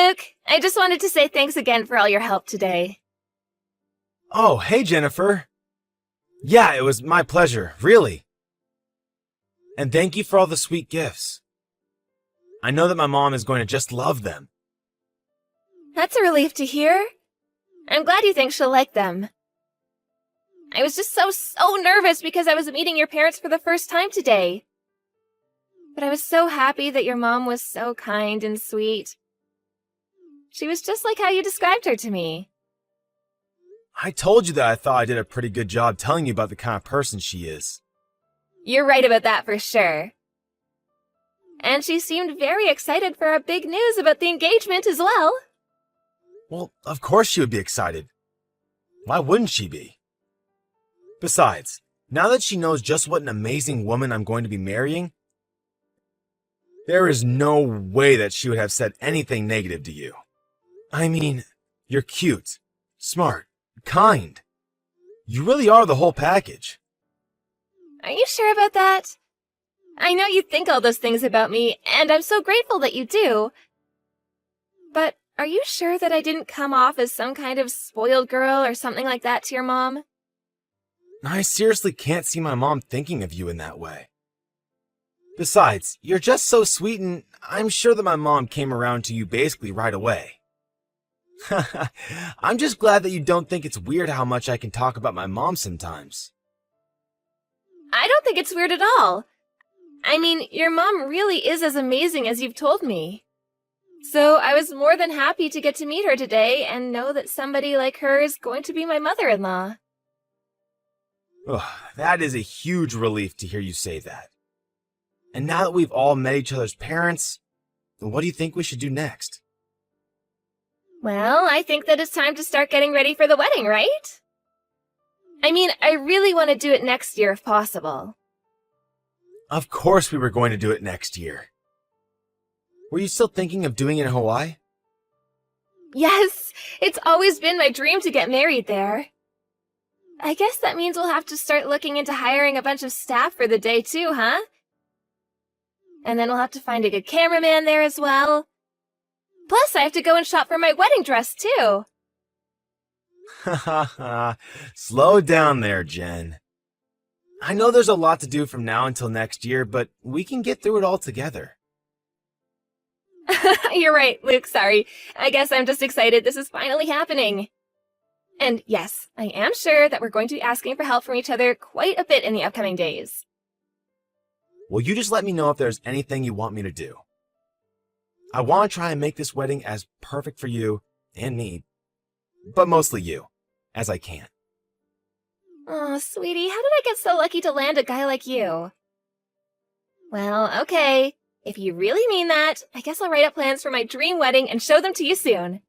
Luke. I just wanted to say thanks again for all your help today. Oh, hey, Jennifer. Yeah, it was my pleasure, really. And thank you for all the sweet gifts. I know that my mom is going to just love them. That's a relief to hear. I'm glad you think she'll like them. I was just so nervous because I was meeting your parents for the first time today. But I was so happy that your mom was so kind and sweet. She was just like how you described her to me. I told you that I thought I did a pretty good job telling you about the kind of person she is. You're right about that for sure. And she seemed very excited for our big news about the engagement as well. Well, of course she would be excited. Why wouldn't she be? Besides, now that she knows just what an amazing woman I'm going to be marrying, there is no way that she would have said anything negative to you. I mean, you're cute, smart, kind. You really are the whole package. Are you sure about that? I know you think all those things about me, and I'm so grateful that you do. But are you sure that I didn't come off as some kind of spoiled girl or something like that to your mom? I seriously can't see my mom thinking of you in that way. Besides, you're just so sweet, and I'm sure that my mom came around to you basically right away. I'm just glad that you don't think it's weird how much I can talk about my mom sometimes. I don't think it's weird at all. I mean, your mom really is as amazing as you've told me. So I was more than happy to get to meet her today and know that somebody like her is going to be my mother-in-law. That is a huge relief to hear you say that. And now that we've all met each other's parents, what do you think we should do next? Well, I think that it's time to start getting ready for the wedding, right? I mean, I really want to do it next year if possible. Of course we were going to do it next year. Were you still thinking of doing it in Hawaii? Yes, it's always been my dream to get married there. I guess that means we'll have to start looking into hiring a bunch of staff for the day too, huh? And then we'll have to find a good cameraman there as well. Plus, I have to go and shop for my wedding dress too. Slow down there, Jen. I know there's a lot to do from now until next year, but we can get through it all together. You're right, Luke, sorry. I guess I'm just excited this is finally happening. And yes, I am sure that we're going to be asking for help from each other quite a bit in the upcoming days. Well, you just let me know if there's anything you want me to do. I want to try and make this wedding as perfect for you and me, but mostly you, as I can. Oh, sweetie, how did I get so lucky to land a guy like you? Well, okay. If you really mean that, I guess I'll write up plans for my dream wedding and show them to you soon.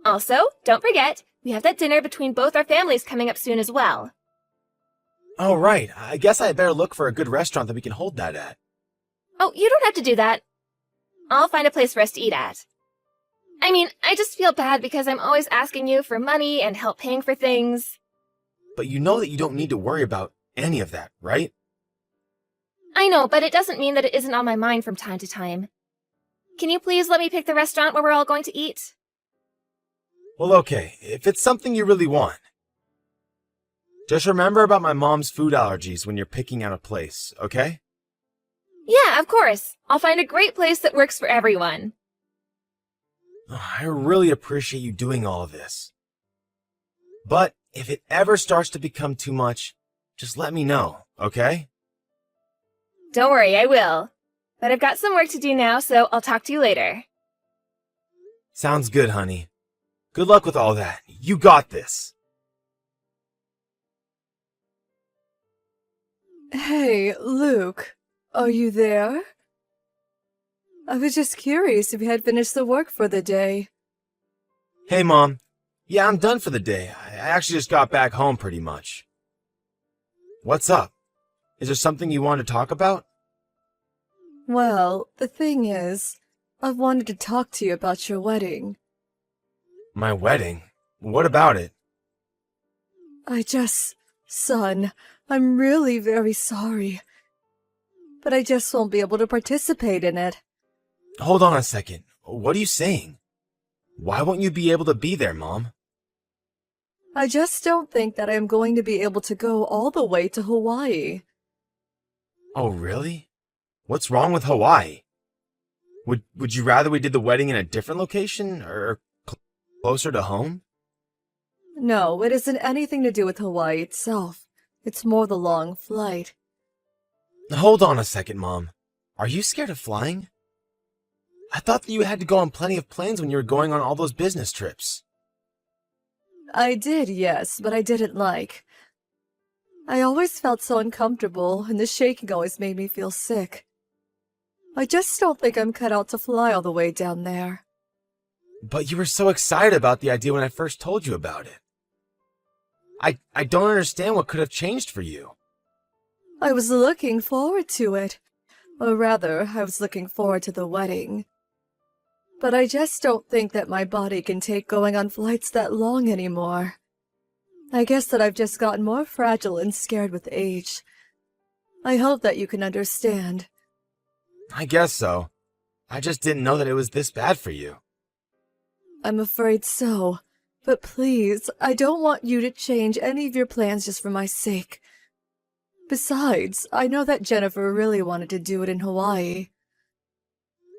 Also, don't forget, we have that dinner between both our families coming up soon as well. Oh, right. I guess I had better look for a good restaurant that we can hold that at. Oh, you don't have to do that. I'll find a place for us to eat at. I mean, I just feel bad because I'm always asking you for money and help paying for things. But you know that you don't need to worry about any of that, right? I know, but it doesn't mean that it isn't on my mind from time to time. Can you please let me pick the restaurant where we're all going to eat? Well, okay, if it's something you really want. Just remember about my mom's food allergies when you're picking out a place, okay? Yeah, of course. I'll find a great place that works for everyone. I really appreciate you doing all of this. But if it ever starts to become too much, just let me know, okay? Don't worry, I will. But I've got some work to do now, so I'll talk to you later. Sounds good, honey. Good luck with all that. You got this. Hey, Luke, are you there? I was just curious if you had finished the work for the day. Hey, Mom. Yeah, I'm done for the day. I actually just got back home pretty much. What's up? Is there something you want to talk about? Well, the thing is, I've wanted to talk to you about your wedding. My wedding? What about it? Son, I'm really very sorry. But I just won't be able to participate in it. Hold on a second. What are you saying? Why won't you be able to be there, Mom? I just don't think that I am going to be able to go all the way to Hawaii. Oh, really? What's wrong with Hawaii? Would you rather we did the wedding in a different location or closer to home? No, it isn't anything to do with Hawaii itself. It's more the long flight. Hold on a second, Mom. Are you scared of flying? I thought that you had to go on plenty of planes when you were going on all those business trips. I did, yes, but I didn't like. I always felt so uncomfortable, and the shaking always made me feel sick. I just don't think I'm cut out to fly all the way down there. But you were so excited about the idea when I first told you about it. I don't understand what could have changed for you. I was looking forward to it. Or rather, I was looking forward to the wedding. But I just don't think that my body can take going on flights that long anymore. I guess that I've just gotten more fragile and scared with age. I hope that you can understand. I guess so. I just didn't know that it was this bad for you. I'm afraid so. But please, I don't want you to change any of your plans just for my sake. Besides, I know that Jennifer really wanted to do it in Hawaii.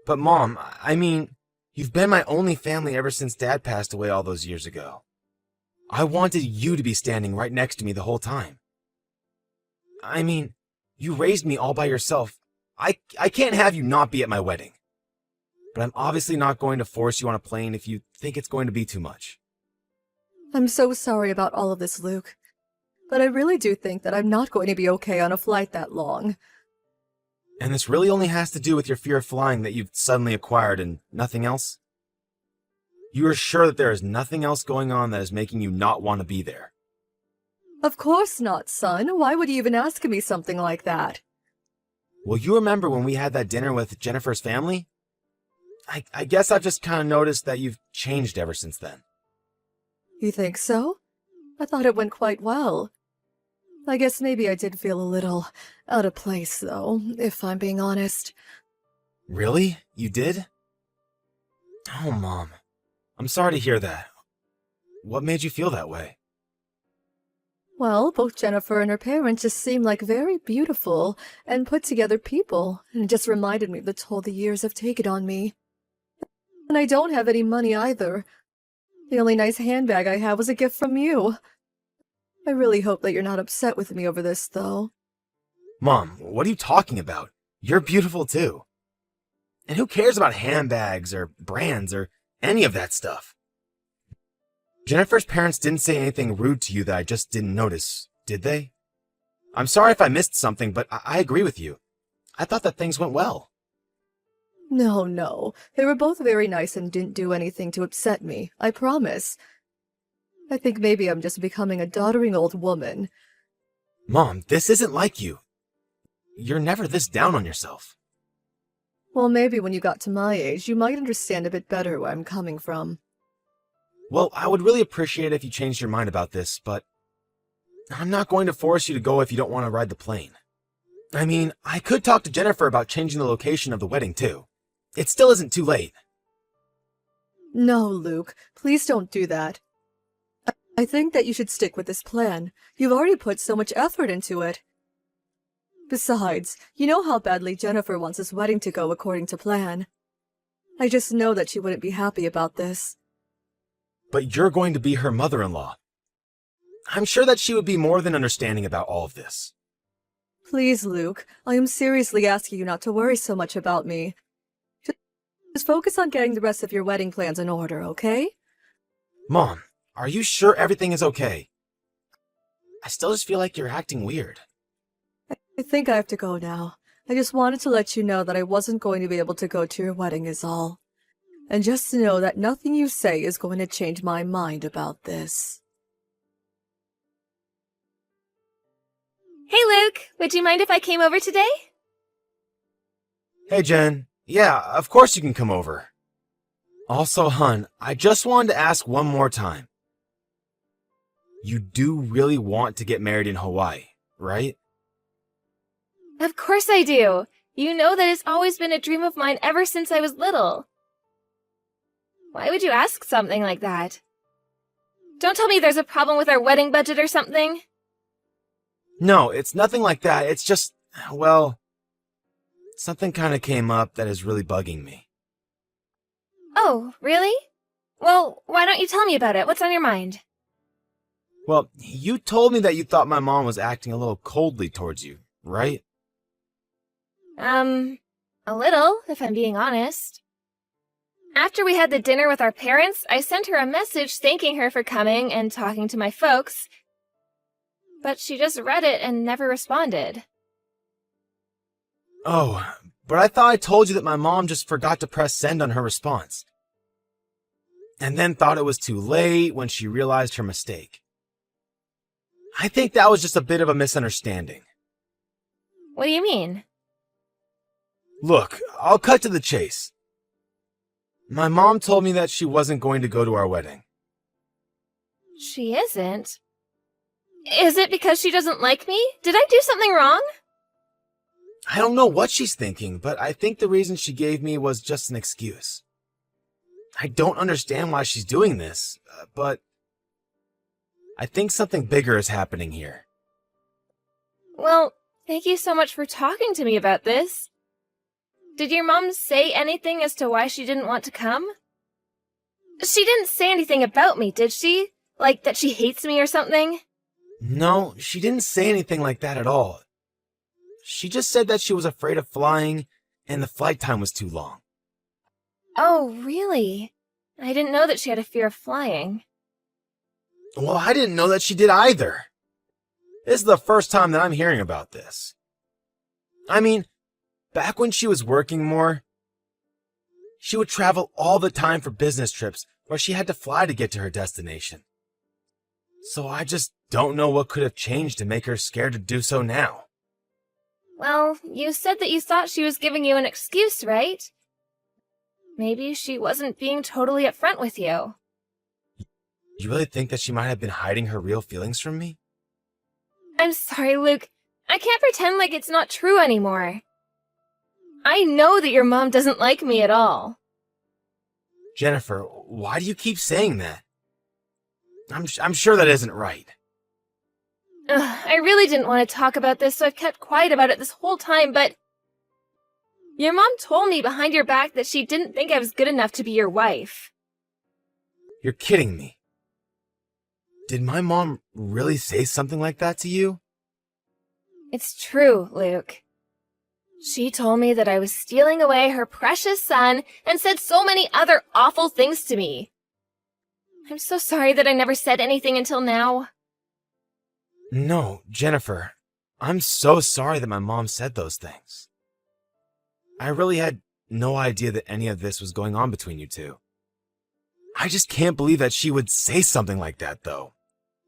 But Mom, I mean, you've been my only family ever since Dad passed away all those years ago. I wanted you to be standing right next to me the whole time. I mean, you raised me all by yourself. I can't have you not be at my wedding. But I'm obviously not going to force you on a plane if you think it's going to be too much. I'm so sorry about all of this, Luke. But I really do think that I'm not going to be okay on a flight that long. And this really only has to do with your fear of flying that you've suddenly acquired and nothing else? You are sure that there is nothing else going on that is making you not want to be there? Of course not, son. Why would you even ask me something like that? Well, you remember when we had that dinner with Jennifer's family? I guess I've just kind of noticed that you've changed ever since then. You think so? I thought it went quite well. I guess maybe I did feel a little out of place, though, if I'm being honest. Really? You did? Oh, Mom. I'm sorry to hear that. What made you feel that way? Well, both Jennifer and her parents just seem like very beautiful and put-together people, and it just reminded me of the toll the years have taken on me. And I don't have any money either. The only nice handbag I have was a gift from you. I really hope that you're not upset with me over this, though. Mom, what are you talking about? You're beautiful too. And who cares about handbags or brands or any of that stuff? Jennifer's parents didn't say anything rude to you that I just didn't notice, did they? I'm sorry if I missed something, but I agree with you. I thought that things went well. No. They were both very nice and didn't do anything to upset me, I promise. I think maybe I'm just becoming a doddering old woman. Mom, this isn't like you. You're never this down on yourself. Well, maybe when you got to my age, you might understand a bit better where I'm coming from. Well, I would really appreciate it if you changed your mind about this, but I'm not going to force you to go if you don't want to ride the plane. I mean, I could talk to Jennifer about changing the location of the wedding, too. It still isn't too late. No, Luke, please don't do that. I think that you should stick with this plan. You've already put so much effort into it. Besides, you know how badly Jennifer wants this wedding to go according to plan. I just know that she wouldn't be happy about this. But you're going to be her mother-in-law. I'm sure that she would be more than understanding about all of this. Please, Luke, I am seriously asking you not to worry so much about me. Just focus on getting the rest of your wedding plans in order, okay? Mom, are you sure everything is okay? I still just feel like you're acting weird. I think I have to go now. I just wanted to let you know that I wasn't going to be able to go to your wedding is all. And just to know that nothing you say is going to change my mind about this. Hey, Luke, would you mind if I came over today? Hey, Jen. Yeah, of course you can come over. Also, hun, I just wanted to ask one more time. You do really want to get married in Hawaii, right? Of course I do. You know that it's always been a dream of mine ever since I was little. Why would you ask something like that? Don't tell me there's a problem with our wedding budget or something. No, it's nothing like that. It's just, well, something kind of came up that is really bugging me. Oh, really? Well, why don't you tell me about it? What's on your mind? Well, you told me that you thought my mom was acting a little coldly towards you, right? A little, if I'm being honest. After we had the dinner with our parents, I sent her a message thanking her for coming and talking to my folks, but she just read it and never responded. Oh, but I thought I told you that my mom just forgot to press send on her response. And then thought it was too late when she realized her mistake. I think that was just a bit of a misunderstanding. What do you mean? Look, I'll cut to the chase. My mom told me that she wasn't going to go to our wedding. She isn't? Is it because she doesn't like me? Did I do something wrong? I don't know what she's thinking, but I think the reason she gave me was just an excuse. I don't understand why she's doing this, but I think something bigger is happening here. Well, thank you so much for talking to me about this. Did your mom say anything as to why she didn't want to come? She didn't say anything about me, did she? Like that she hates me or something? No, she didn't say anything like that at all. She just said that she was afraid of flying and the flight time was too long. Oh, really? I didn't know that she had a fear of flying. Well, I didn't know that she did either. This is the first time that I'm hearing about this. I mean, back when she was working more, she would travel all the time for business trips where she had to fly to get to her destination. So I just don't know what could have changed to make her scared to do so now. Well, you said that you thought she was giving you an excuse, right? Maybe she wasn't being totally upfront with you. You really think that she might have been hiding her real feelings from me? I'm sorry, Luke. I can't pretend like it's not true anymore. I know that your mom doesn't like me at all. Jennifer, why do you keep saying that? I'm sure that isn't right. I really didn't want to talk about this, so I've kept quiet about it this whole time, but your mom told me behind your back that she didn't think I was good enough to be your wife. You're kidding me. Did my mom really say something like that to you? It's true, Luke. She told me that I was stealing away her precious son and said so many other awful things to me. I'm so sorry that I never said anything until now. No, Jennifer, I'm so sorry that my mom said those things. I really had no idea that any of this was going on between you two. I just can't believe that she would say something like that, though.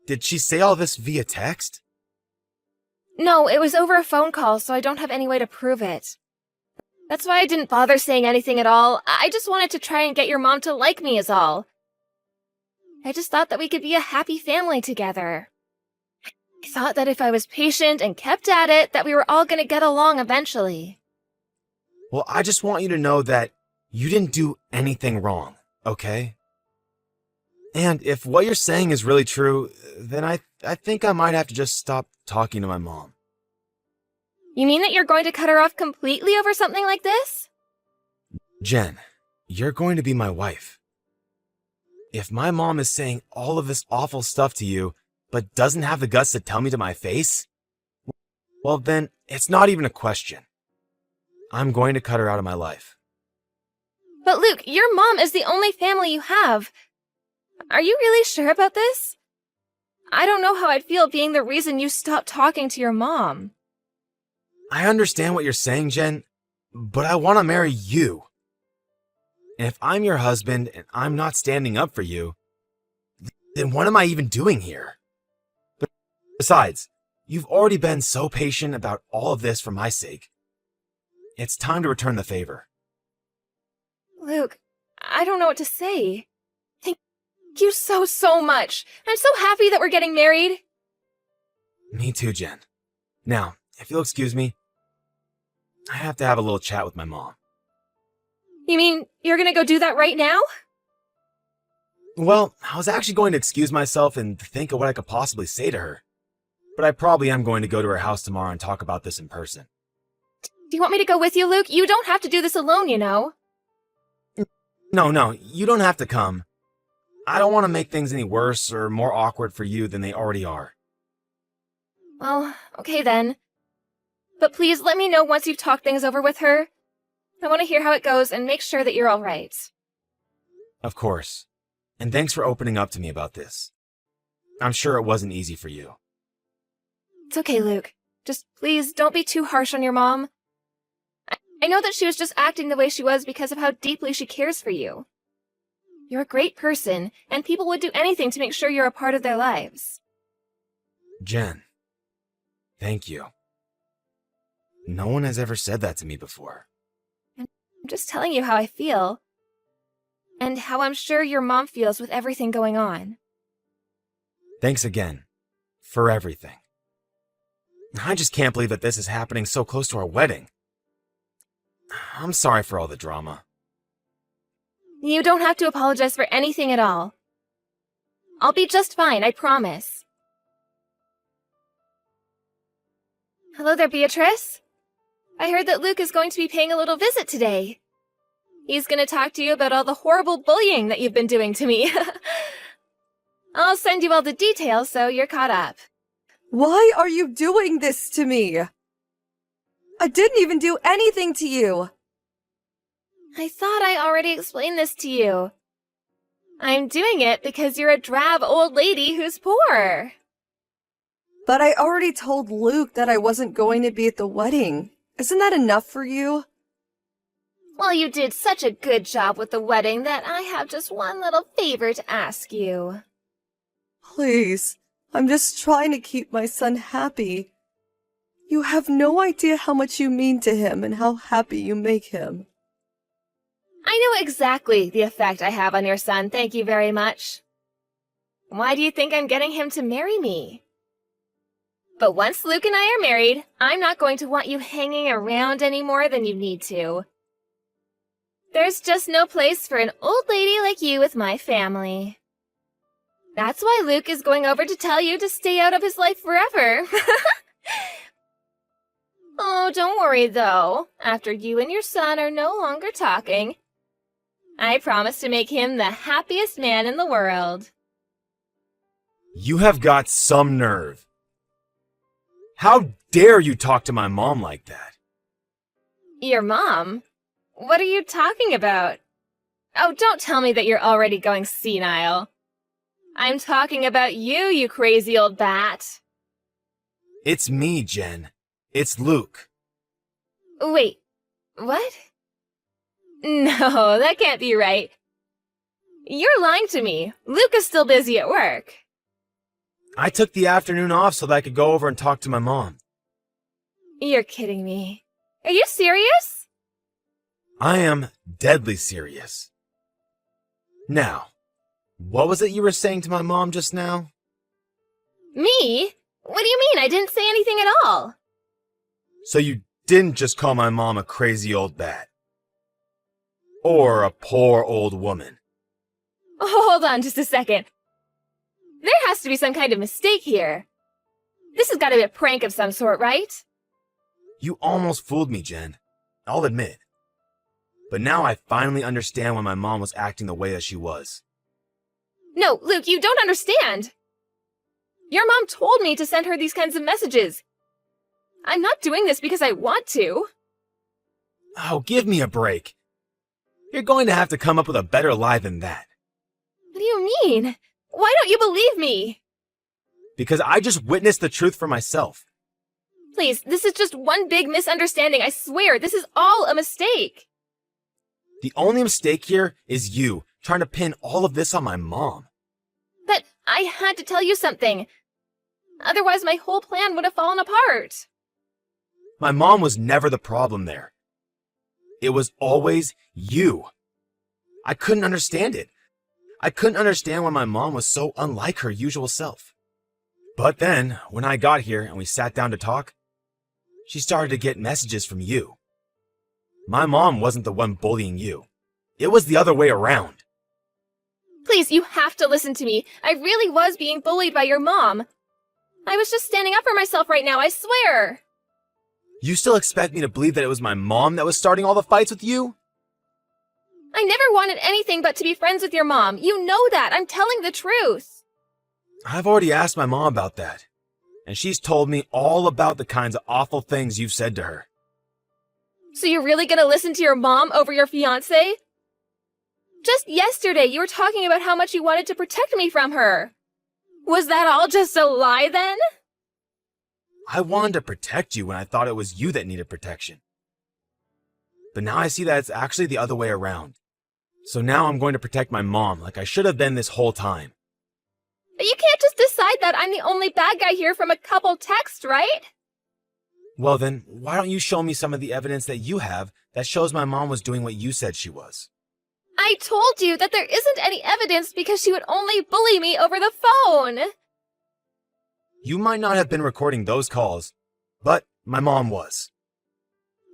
Did she say all this via text? No, it was over a phone call, so I don't have any way to prove it. That's why I didn't bother saying anything at all. I just wanted to try and get your mom to like me is all. I just thought that we could be a happy family together. I thought that if I was patient and kept at it, that we were all gonna get along eventually. Well, I just want you to know that you didn't do anything wrong, okay? And if what you're saying is really true, then I think I might have to just stop talking to my mom. You mean that you're going to cut her off completely over something like this? Jen, you're going to be my wife. If my mom is saying all of this awful stuff to you, but doesn't have the guts to tell me to my face, well then, it's not even a question. I'm going to cut her out of my life. But Luke, your mom is the only family you have. Are you really sure about this? I don't know how I'd feel being the reason you stopped talking to your mom. I understand what you're saying, Jen, but I want to marry you. And if I'm your husband and I'm not standing up for you, then what am I even doing here? But besides, you've already been so patient about all of this for my sake. It's time to return the favor. Luke, I don't know what to say. Thank you so much. I'm so happy that we're getting married. Me too, Jen. Now, if you'll excuse me, I have to have a little chat with my mom. You mean you're gonna go do that right now? Well, I was actually going to excuse myself and think of what I could possibly say to her. But I probably am going to go to her house tomorrow and talk about this in person. Do you want me to go with you, Luke? You don't have to do this alone, you know. No, you don't have to come. I don't want to make things any worse or more awkward for you than they already are. Well, okay then. But please let me know once you've talked things over with her. I want to hear how it goes and make sure that you're all right. Of course. And thanks for opening up to me about this. I'm sure it wasn't easy for you. It's okay, Luke. Just please don't be too harsh on your mom. I know that she was just acting the way she was because of how deeply she cares for you. You're a great person, and people would do anything to make sure you're a part of their lives. Jen, thank you. No one has ever said that to me before. I'm just telling you how I feel. And how I'm sure your mom feels with everything going on. Thanks again. For everything. I just can't believe that this is happening so close to our wedding. I'm sorry for all the drama. You don't have to apologize for anything at all. I'll be just fine, I promise. Hello there, Beatrice. I heard that Luke is going to be paying a little visit today. He's going to talk to you about all the horrible bullying that you've been doing to me. I'll send you all the details so you're caught up. Why are you doing this to me? I didn't even do anything to you. I thought I already explained this to you. I'm doing it because you're a drab old lady who's poor. But I already told Luke that I wasn't going to be at the wedding. Isn't that enough for you? Well, you did such a good job with the wedding that I have just one little favor to ask you. Please, I'm just trying to keep my son happy. You have no idea how much you mean to him and how happy you make him. I know exactly the effect I have on your son, thank you very much. Why do you think I'm getting him to marry me? But once Luke and I are married, I'm not going to want you hanging around any more than you need to. There's just no place for an old lady like you with my family. That's why Luke is going over to tell you to stay out of his life forever. Oh, don't worry though. After you and your son are no longer talking, I promise to make him the happiest man in the world. You have got some nerve. How dare you talk to my mom like that? Your mom? What are you talking about? Oh, don't tell me that you're already going senile. I'm talking about you, you crazy old bat. It's me, Jen. It's Luke. Wait, what? No, that can't be right. You're lying to me. Luke is still busy at work. I took the afternoon off so that I could go over and talk to my mom. You're kidding me. Are you serious? I am deadly serious. Now, what was it you were saying to my mom just now? Me? What do you mean? I didn't say anything at all. So you didn't just call my mom a crazy old bat? Or a poor old woman? Oh, hold on just a second. There has to be some kind of mistake here. This has got to be a prank of some sort, right? You almost fooled me, Jen. I'll admit. But now I finally understand why my mom was acting the way that she was. No, Luke, you don't understand. Your mom told me to send her these kinds of messages. I'm not doing this because I want to. Oh, give me a break. You're going to have to come up with a better lie than that. What do you mean? Why don't you believe me? Because I just witnessed the truth for myself. Please, this is just one big misunderstanding. I swear, this is all a mistake. The only mistake here is you trying to pin all of this on my mom. But I had to tell you something. Otherwise, my whole plan would have fallen apart. My mom was never the problem there. It was always you. I couldn't understand it. I couldn't understand why my mom was so unlike her usual self. But then, when I got here and we sat down to talk, she started to get messages from you. My mom wasn't the one bullying you. It was the other way around. Please, you have to listen to me. I really was being bullied by your mom. I was just standing up for myself right now, I swear. You still expect me to believe that it was my mom that was starting all the fights with you? I never wanted anything but to be friends with your mom. You know that. I'm telling the truth. I've already asked my mom about that, and she's told me all about the kinds of awful things you've said to her. So you're really gonna listen to your mom over your fiance? Just yesterday, you were talking about how much you wanted to protect me from her. Was that all just a lie then? I wanted to protect you when I thought it was you that needed protection. But now I see that it's actually the other way around. So now I'm going to protect my mom like I should have been this whole time. But you can't just decide that I'm the only bad guy here from a couple texts, right? Well then, why don't you show me some of the evidence that you have that shows my mom was doing what you said she was? I told you that there isn't any evidence because she would only bully me over the phone. You might not have been recording those calls, but my mom was.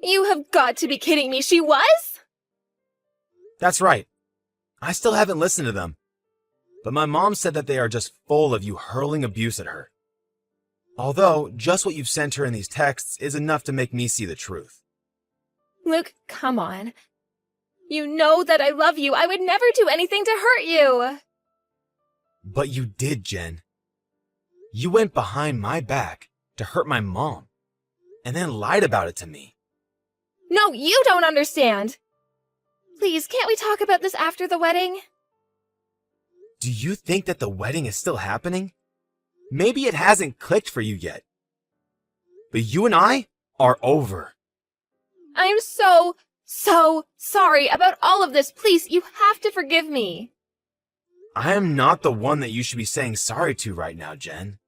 You have got to be kidding me. She was? That's right. I still haven't listened to them. But my mom said that they are just full of you hurling abuse at her. Although, just what you've sent her in these texts is enough to make me see the truth. Luke, come on. You know that I love you. I would never do anything to hurt you. But you did, Jen. You went behind my back to hurt my mom, and then lied about it to me. No, you don't understand. Please, can't we talk about this after the wedding? Do you think that the wedding is still happening? Maybe it hasn't clicked for you yet. But you and I are over. I'm so sorry about all of this. Please, you have to forgive me. I am not the one that you should be saying sorry to right now, Jen.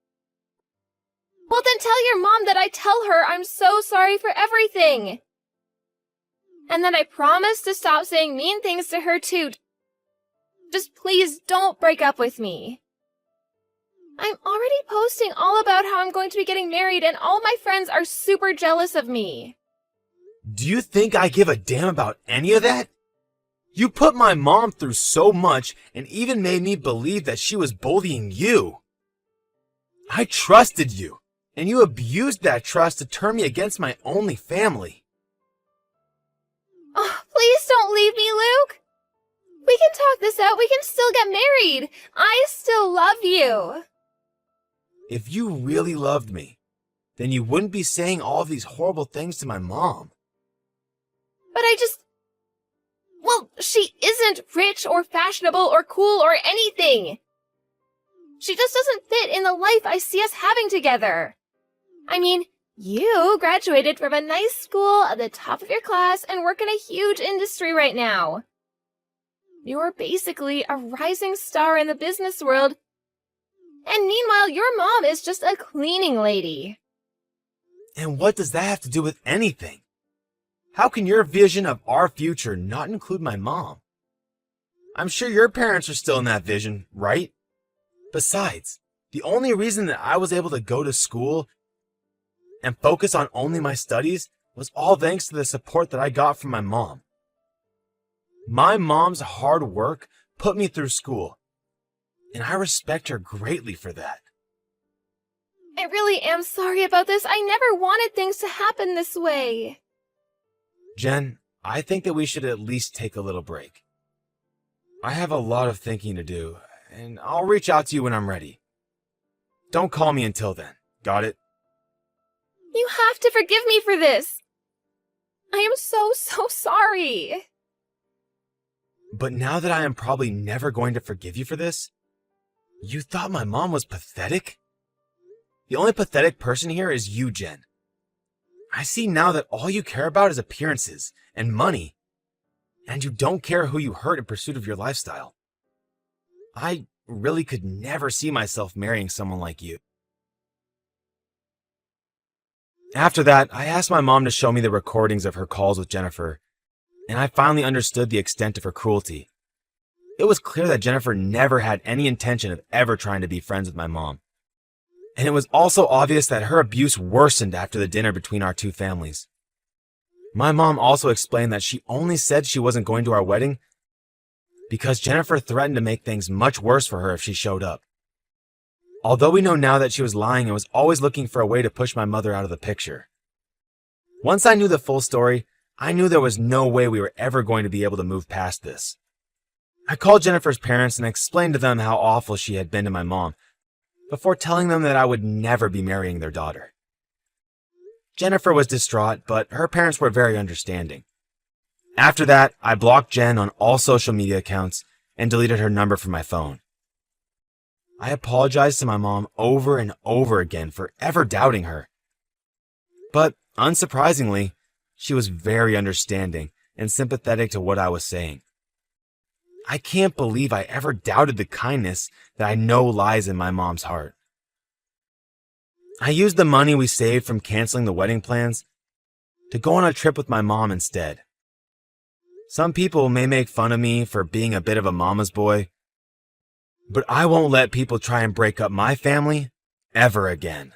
Well, then tell your mom that I tell her I'm so sorry for everything. And that I promise to stop saying mean things to her too. Just please don't break up with me. I'm already posting all about how I'm going to be getting married and all my friends are super jealous of me. Do you think I give a damn about any of that? You put my mom through so much and even made me believe that she was bullying you. I trusted you, and you abused that trust to turn me against my only family. Oh, please don't leave me, Luke. We can talk this out. We can still get married. I still love you. If you really loved me, then you wouldn't be saying all of these horrible things to my mom. But well, she isn't rich or fashionable or cool or anything. She just doesn't fit in the life I see us having together. I mean, you graduated from a nice school at the top of your class and work in a huge industry right now. You're basically a rising star in the business world. And meanwhile, your mom is just a cleaning lady. And what does that have to do with anything? How can your vision of our future not include my mom? I'm sure your parents are still in that vision, right? Besides, the only reason that I was able to go to school and focus on only my studies was all thanks to the support that I got from my mom. My mom's hard work put me through school, and I respect her greatly for that. I really am sorry about this. I never wanted things to happen this way. Jen, I think that we should at least take a little break. I have a lot of thinking to do, and I'll reach out to you when I'm ready. Don't call me until then, got it? You have to forgive me for this. I am so sorry. But now that I am probably never going to forgive you for this, you thought my mom was pathetic? The only pathetic person here is you, Jen. I see now that all you care about is appearances and money, and you don't care who you hurt in pursuit of your lifestyle. I really could never see myself marrying someone like you. After that, I asked my mom to show me the recordings of her calls with Jennifer, and I finally understood the extent of her cruelty. It was clear that Jennifer never had any intention of ever trying to be friends with my mom. And it was also obvious that her abuse worsened after the dinner between our two families. My mom also explained that she only said she wasn't going to our wedding because Jennifer threatened to make things much worse for her if she showed up. Although we know now that she was lying and was always looking for a way to push my mother out of the picture. Once I knew the full story, I knew there was no way we were ever going to be able to move past this. I called Jennifer's parents and explained to them how awful she had been to my mom, before telling them that I would never be marrying their daughter. Jennifer was distraught, but her parents were very understanding. After that, I blocked Jen on all social media accounts and deleted her number from my phone. I apologized to my mom over and over again for ever doubting her. But, unsurprisingly, she was very understanding and sympathetic to what I was saying. I can't believe I ever doubted the kindness that I know lies in my mom's heart. I used the money we saved from canceling the wedding plans to go on a trip with my mom instead. Some people may make fun of me for being a bit of a mama's boy, but I won't let people try and break up my family ever again.